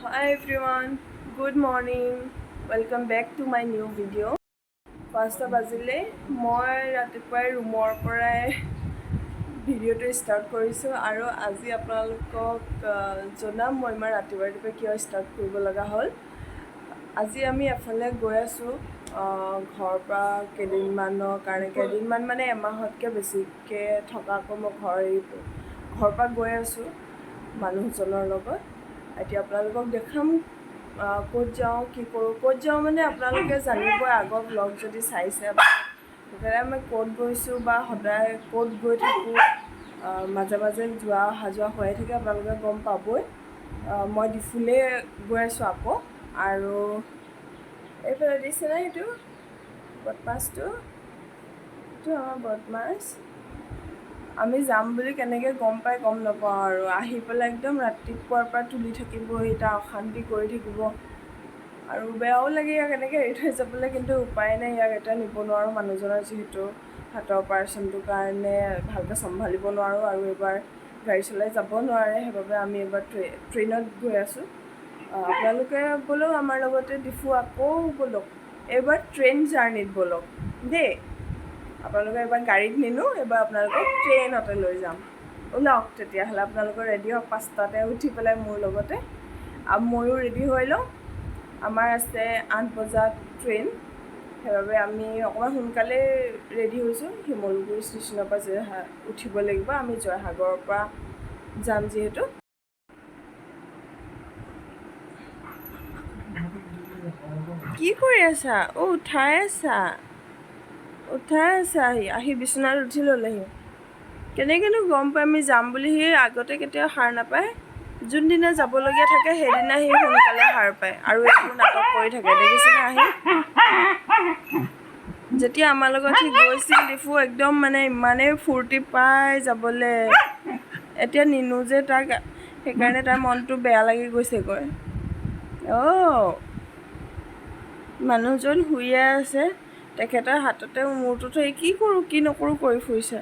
Hi everyone, good morning. Welcome back to my new video. First বাজিলে মই ৰাতিপুৱাই ৰুমৰ পৰাই ভিডিঅ'টো ষ্টাৰ্ট কৰিছোঁ আৰু আজি আপোনালোকক জনাম মই ইমান ৰাতিপুৱাই কিয় ষ্টাৰ্ট কৰিব লগা হ'ল। আজি আমি এফালে গৈ আছোঁ ঘৰৰ পৰা কেইদিনমানৰ কাৰণে, কেইদিনমান মানে এমাহতকৈ বেছিকৈ থকাকৈ মই ঘৰৰ পৰা গৈ আছোঁ মানুহজনৰ লগত। এতিয়া আপোনালোকক দেখাম ক'ত যাওঁ, কি কৰোঁ। ক'ত যাওঁ মানে আপোনালোকে জানিবই, আগৰ ব্লগ যদি চাইছে তেতিয়াহ'লে মই ক'ত গৈছোঁ বা সদায় ক'ত গৈ থাকোঁ, মাজে মাজে অহা যোৱা হৈয়ে থাকে, আপোনালোকে গম পাবই। মই ডিফুলৈ গৈ আছোঁ আকৌ, আৰু এইফালে দিছেনে সেইটো বদমাছটো, এইটো আমাৰ বদমাছ। আমি যাম বুলি কেনেকৈ গম নাপাওঁ আৰু আহি পেলাই একদম ৰাতিপুৱাৰ পৰা তুলি থাকিব, এটা অশান্তি কৰি থাকিব আৰু বেয়াও লাগে ইয়াক এনেকৈ এৰি থৈ যাবলৈ, কিন্তু উপায় নাই, ইয়াক এতিয়া নিব নোৱাৰোঁ। মানুহজনৰ যিহেতু হাতৰ অপাৰেশ্যনটোৰ কাৰণে ভালকৈ চম্ভালিব নোৱাৰোঁ আৰু এইবাৰ গাড়ী চলাই যাব নোৱাৰে, সেইবাবে আমি এইবাৰ ট্ৰেইনত গৈ আছোঁ। আপোনালোকে ব'লক আমাৰ লগতে ডিফু আকৌ ব'লক, এইবাৰ ট্ৰেইন জাৰ্ণিত ব'লক দেই। আপোনালোকে এইবাৰ গাড়ীত নিনো, এইবাৰ আপোনালোকক ট্ৰেইনতে লৈ যাম। ওলাওক তেতিয়াহ'লে, আপোনালোকৰ ৰেডি হওক 5টাতে উঠি পেলাই মোৰ লগতে। ময়ো ৰেডি হৈ লওঁ, আমাৰ আছে 8 বজাত ট্ৰেইন, সেইবাবে আমি অকণমান সোনকালে ৰেডি হৈছোঁ। শিমলুগুৰি ষ্টেচনৰ পৰা উঠিব লাগিব, আমি জয়সাগৰৰ পৰা যাম যিহেতু। কি কৰি আছা? উঠাই আছা আহি বিচনাত উঠি ল'লেহি। কেনেকৈনো গম পাই আমি যাম বুলি? সি আগতে কেতিয়াও সাৰ নাপায়, যোনদিনা যাবলগীয়া থাকে সেইদিনা সি সোনকালে সাৰ পায় আৰু একো নাটক কৰি থাকে, দেখিছেনে? আহি যেতিয়া আমাৰ লগত সি গৈছিল ডিফু একদম মানে ইমানেই ফূৰ্তি পাই যাবলৈ, এতিয়া নিনো যে তাক, সেইকাৰণে তাৰ মনটো বেয়া লাগি গৈছেগৈ। মানুহজন শুইয়ে আছে, তেখেতৰ হাততে মূৰটো থৈ কি কৰোঁ কি নকৰোঁ কৰি ফুৰিছে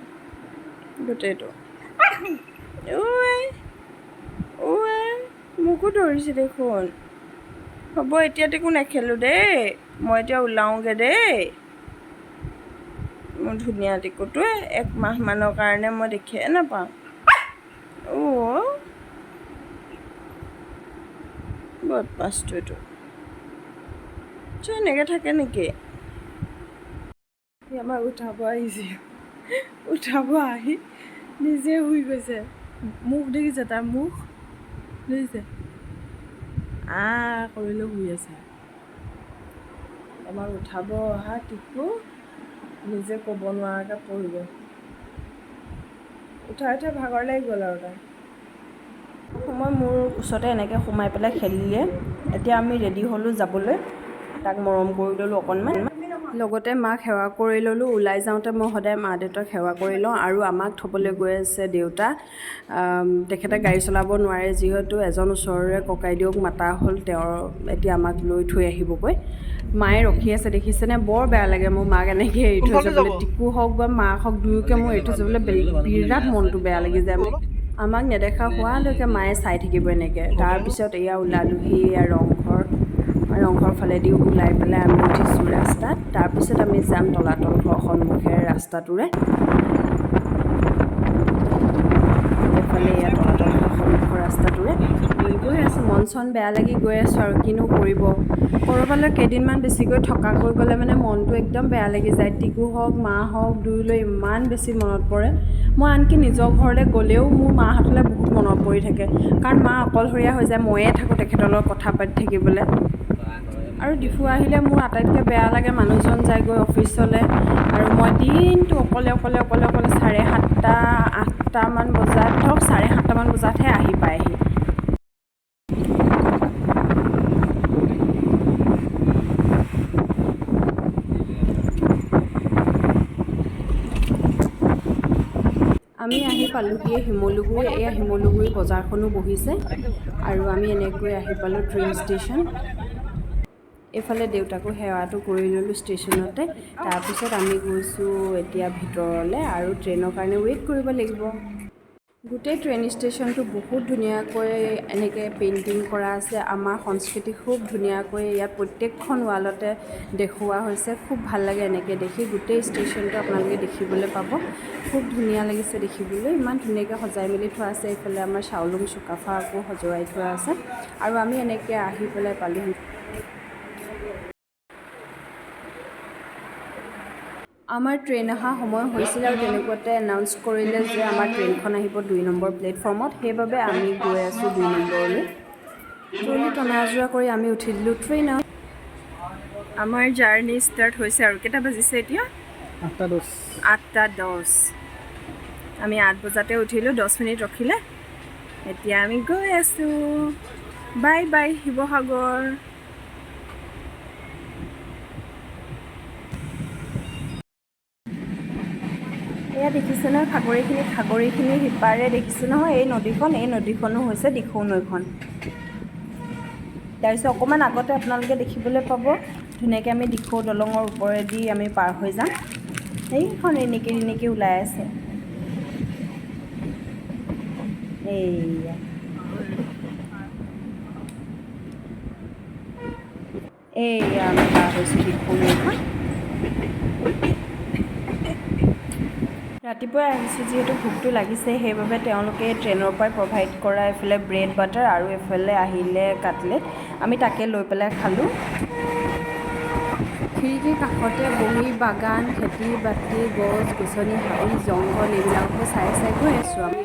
গোটেইটো। মোকো ধৰিছে দেখোন। হ'ব, এতিয়া একো নেখেলোঁ দেই, মই এতিয়া ওলাওঁগৈ দেই। মোৰ ধুনীয়া টিকুটোৱে 1 মাহমানৰ কাৰণে মই দেখিয়ে নাপাওঁ। বদমাছটো এইটো এনেকৈ থাকে নেকি? আমাক উঠাব আহিছে, আহি নিজে শুই গৈছে। মুখ দেখিছে, তাৰ মুখ দেখিছে, কৰিলেও শুই আছে। আমাক উঠাব অহা টিকু নিজে ক'ব নোৱাৰাকৈ পৰি গ'ল। উঠাই ভাগৰ লাগি গ'ল আৰু তাৰ সময় মোৰ ওচৰতে এনেকৈ সোমাই পেলাই খেলিলে। এতিয়া আমি ৰেডি হ'লোঁ যাবলৈ, তাক মৰম কৰি ল'লোঁ অকণমান, লগতে মাক সেৱা কৰি ল'লোঁ। ওলাই যাওঁতে মই সদায় মা দেউতাক সেৱা কৰি লওঁ, আৰু আমাক থ'বলৈ গৈ আছে দেউতা। তেখেতে গাড়ী চলাব নোৱাৰে যিহেতু, এজন ওচৰৰে ককাইদেউক মাতা হ'ল, তেওঁৰ এতিয়া আমাক লৈ থৈ আহিবগৈ। মায়ে ৰখি আছে, দেখিছেনে? বৰ বেয়া লাগে মোৰ মাক এনেকৈ এৰি থৈ যাবলৈ, টিকু হওক বা মাক হওক, দুয়োকে মোৰ এৰি থৈ যাবলৈ বিৰাট মনটো বেয়া লাগি যায়। আমাক নেদেখা হোৱালৈকে মায়ে চাই থাকিব এনেকৈ। তাৰপিছত এয়া ওলালোহি ৰংঘৰ ফালেদি ওলাই পেলাই আমি উঠিছোঁ ৰাস্তাত। তাৰপিছত আমি যাম তলাতল ঘৰ সন্মুখেৰে ৰাস্তাটোৰে। এইফালে এয়া তলাতল ঘৰ সন্মুখৰ ৰাস্তাটোৰে গৈ আছোঁ। মন চন বেয়া লাগি গৈ আছোঁ আৰু কিনো কৰিব। ক'ৰবালৈ কেইদিনমান বেছিকৈ থকাকৈ গ'লে মানে মনটো একদম বেয়া লাগি যায়। টিকু হওক মা হওক দুয়োলৈ ইমান বেছি মনত পৰে। মই আনকি নিজৰ ঘৰলৈ গ'লেও মোৰ মাহঁতলৈ বহুত মনত পৰি থাকে, কাৰণ মা অকলশৰীয়া হৈ যায়, ময়ে থাকোঁ তেখেতৰ লগত কথা পাতি থাকিবলৈ। আৰু ডিফু আহিলে মোৰ আটাইতকৈ বেয়া লাগে, মানুহজন যায়গৈ অফিচলৈ আৰু মই দিনটো অকলে 7:30 8টামান বজাত, ধৰক 7:30টামান বজাতহে আহি পায়হি। আমি আহি পালোঁহিয়ে শিমলুগুৰি। এয়া শিমলুগুৰি বজাৰখনো বহিছে আৰু আমি এনেকৈ আহি পালোঁ ট্ৰেইন ষ্টেচন। এইফালে দেউতাকো সেৱাটো কৰি ল'লোঁ ষ্টেচনতে। তাৰপিছত আমি গৈছোঁ এতিয়া ভিতৰলৈ আৰু ট্ৰেইনৰ কাৰণে ৱেইট কৰিব লাগিব। গোটেই ট্ৰেইন ষ্টেচনটো বহুত ধুনীয়াকৈ এনেকৈ পেইণ্টিং কৰা আছে। আমাৰ সংস্কৃতি খুব ধুনীয়াকৈ ইয়াত প্ৰত্যেকখন ৱালতে দেখুওৱা হৈছে। খুব ভাল লাগে এনেকৈ দেখি। গোটেই ষ্টেচনটো আপোনালোকে দেখিবলৈ পাব। খুব ধুনীয়া লাগিছে দেখিবলৈ। ইমান ধুনীয়াকৈ সজাই মেলি থোৱা আছে। এইফালে আমাৰ চাউলুং চুকাফা আকৌ সজোৱাই থোৱা আছে। আৰু আমি এনেকৈ আহি পেলাই পালোহি। আমাৰ ট্ৰেইন অহা সময় হৈছিল আৰু তেনেকুৱাতে এনাউন্স কৰিলে যে আমাৰ ট্ৰেইনখন আহিব 2 নম্বৰ প্লেটফৰ্মত। সেইবাবে আমি গৈ আছোঁ 2 নম্বৰলৈ। ট্ৰেইন টনা আজোৰা কৰি আমি উঠি দিলোঁ ট্ৰেইনত। আমাৰ জাৰ্ণি ষ্টাৰ্ট হৈছে আৰু কেইটা বাজিছে এতিয়া? 8:10। 8:10। আমি 8 বজাতে উঠিলোঁ, 10 মিনিট ৰখিলে। এতিয়া আমি গৈ আছোঁ। Bye bye Sivasagar. এয়া দেখিছে নহয় খাগৰিখিনিৰ সিপাৰে দেখিছোঁ নহয় এই নদীখনো হৈছে দিখৌ নৈখন। তাৰপিছত অকণমান আগতে আপোনালোকে দেখিবলৈ পাব ধুনীয়াকৈ আমি দিখৌ দলঙৰ ওপৰেদি আমি পাৰ হৈ যাম। সেইখন ৰিণিকি ওলাই আছে। এইয়া আমি পাৰ হৈছোঁ দিখৌ নৈখন। ৰাতিপুৱাই আহিছোঁ যিহেতু ভোকটো লাগিছে, সেইবাবে তেওঁলোকে ট্ৰেইনৰ পৰাই প্ৰভাইড কৰা এইফালে ব্ৰেড বাটাৰ আৰু এইফালে আহিলে কাটলেট। আমি তাকে লৈ পেলাই খালোঁ। খিৰিকীৰ কাষতে বহি বাগান, খেতি বাতি, গছ গছনি, হাবি জংঘল এইবিলাকো চাই গৈ আছোঁ আমি।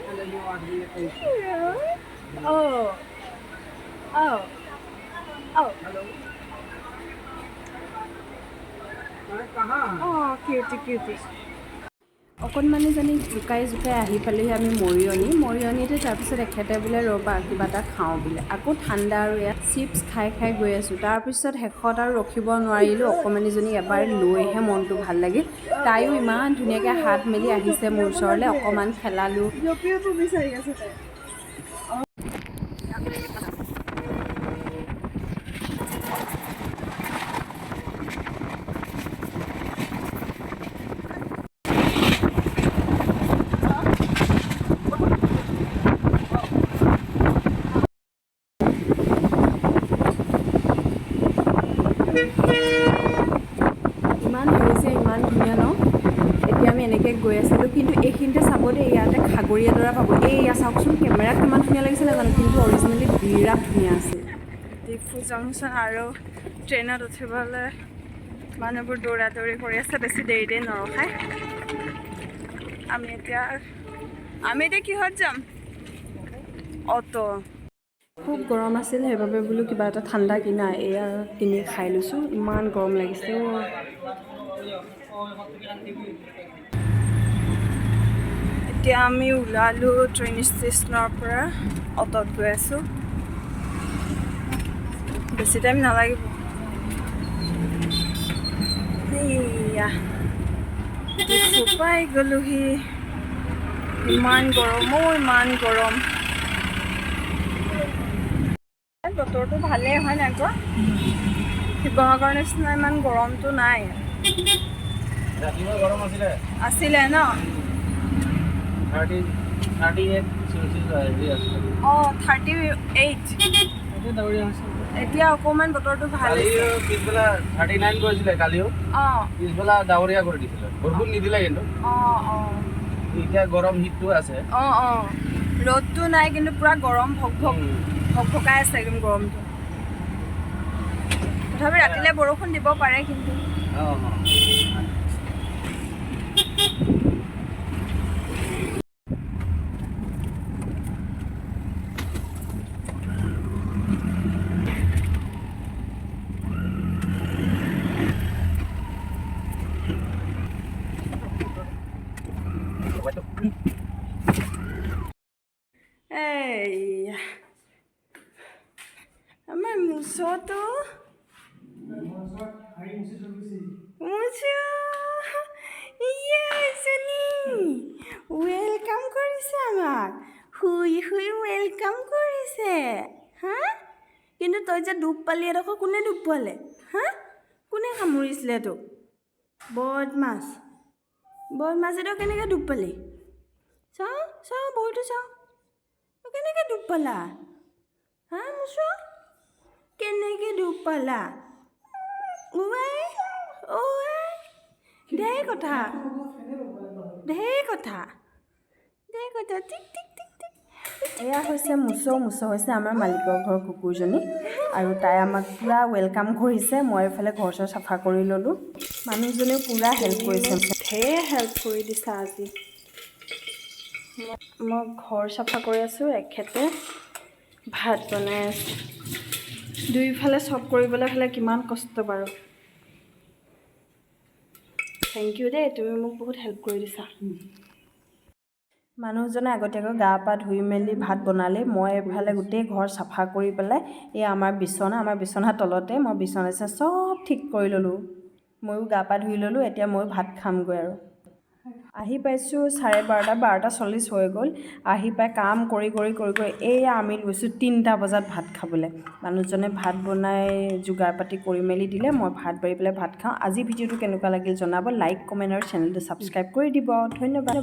অকণমানিজনী জোকাই আহি পালেহি আমি মৰিয়নিতে। তাৰপিছত এখেতে বোলে ৰ'বা কিবা এটা খাওঁ বোলে। আকৌ ঠাণ্ডা আৰু ইয়াত চিপছ খাই গৈ আছোঁ। তাৰপিছত শেষত আৰু ৰখিব নোৱাৰিলোঁ। অকণমানিজনীক এবাৰ লৈহে মনটো ভাল লাগিল। তাইও ইমান ধুনীয়াকৈ হাত মেলি আহিছে মোৰ ওচৰলৈ। অকণমান খেলালোঁ। বিচাৰি আছে তাই। ইমান ধৰিছে, ইমান ধুনীয়া ন? এতিয়া আমি এনেকৈ গৈ আছিলোঁ, কিন্তু এইখিনিতে চাব দেই, ইয়াতে খাগৰিয়া দৰা পাব। এয়া চাওকচোন, কেমেৰাত কিমান ধুনীয়া লাগিছে নাজানো, কিন্তু অৰিজিনেলি বিৰাট ধুনীয়া আছিল। ডিফু জংচন আৰু ট্ৰেইনত উঠিবলৈ মানুহবোৰ দৌৰা দৌৰি কৰি আছে। বেছি দেৰি নৰখায়। আমি এতিয়া কিহত যাম? অটো। খুব গৰম আছিল, সেইবাবে বোলো কিবা এটা ঠাণ্ডা কিনি খাই লৈছোঁ। ইমান গৰম লাগিছে। এতিয়া আমি ওলালোঁ ট্ৰেইন ষ্টেচনৰ পৰা, অটোত গৈ আছোঁ। বেছি টাইম নালাগিব। এইয়া ডিফু পাই গ'লোহি। ইমান গৰম। বতৰটো ভালেই হয় নাই কোৱা? শিৱসাগৰৰ নিচিনা ইমান গৰমটো নাই। ৰাতিপুৱা গৰম আছিলে ন? 38 অঁ 38। এতিয়া অকণমান বতৰটো ভাল হৈছে। পিছবেলা 39 গৈছিলে কালিও। অঁ পিছবেলা ডাৱৰীয়া কৰি দিছিলে, বৰষুণ নিদিলে কিন্তু। অঁ এতিয়া গৰম হিটটো আছে। অঁ ৰ'দটো নাই, কিন্তু পুৰা গৰম ভকভকাই আছে একদম গৰমটো। তথাপি ৰাতিলৈ বৰষুণ দিব পাৰে কিন্তু। এইয়া আমাৰ মুচটো ৱেলকাম কৰিছে আমাক। শুই ৱেলকাম কৰিছে। হা? কিন্তু তই যে ডুব পালি, এডোখৰ কোনে ডুব পালে? হা? কোনে কামুৰিছিলে তোক? বদমাছ এইটো কেনেকৈ ডুব পালি? চাওঁ চাওঁ বলটো চাওঁ কেনেকৈ ডুব পালা হা মুচু কেনেকৈ ডুব পালা ওৱাই ওৱাই ঢেৰ কথা টিক টিক টিক টিক এয়া হৈছে মুচৌ হৈছে আমাৰ মালিকৰ ঘৰৰ কুকুৰজনী আৰু তাই আমাক পূৰা ৱেলকাম কৰিছে মই এইফালে ঘৰ চৰ চাফা কৰি ল'লোঁ মানুহজনেও পূৰা হেল্প কৰিছে ঢেৰ হেল্প কৰি দিছা আজি মই ঘৰ চাফা কৰি আছোঁ এখেতে ভাত বনাই আছোঁ দুইফালে চব কৰিবলৈ হ'লে কিমান কষ্ট বাৰু থেংক ইউ দেই তুমি মোক বহুত হেল্প কৰি দিছা মানুহজনে আগতীয়াকৈ গা পা ধুই মেলি ভাত বনালে মই এইফালে গোটেই ঘৰ চাফা কৰি পেলাই এই আমাৰ বিচনাৰ তলতে মই বিচনা চব ঠিক কৰি ল'লোঁ ময়ো গা পা ধুই ল'লোঁ এতিয়া ময়ো ভাত খামগৈ আৰু আহি পাইছোঁ 12:40 হৈ গ'ল আহি পাই কাম কৰি এয়া আমি লৈছোঁ 3টা বজাত ভাত খাবলৈ মানুহজনে ভাত বনাই যোগাৰ পাতি কৰি মেলি দিলে মই ভাত বাঢ়ি পেলাই ভাত খাওঁ আজি ভিডিঅ'টো কেনেকুৱা লাগিল জনাব লাইক কমেণ্ট আৰু চেনেলটো ছাবস্ক্ৰাইব কৰি দিব ধন্যবাদ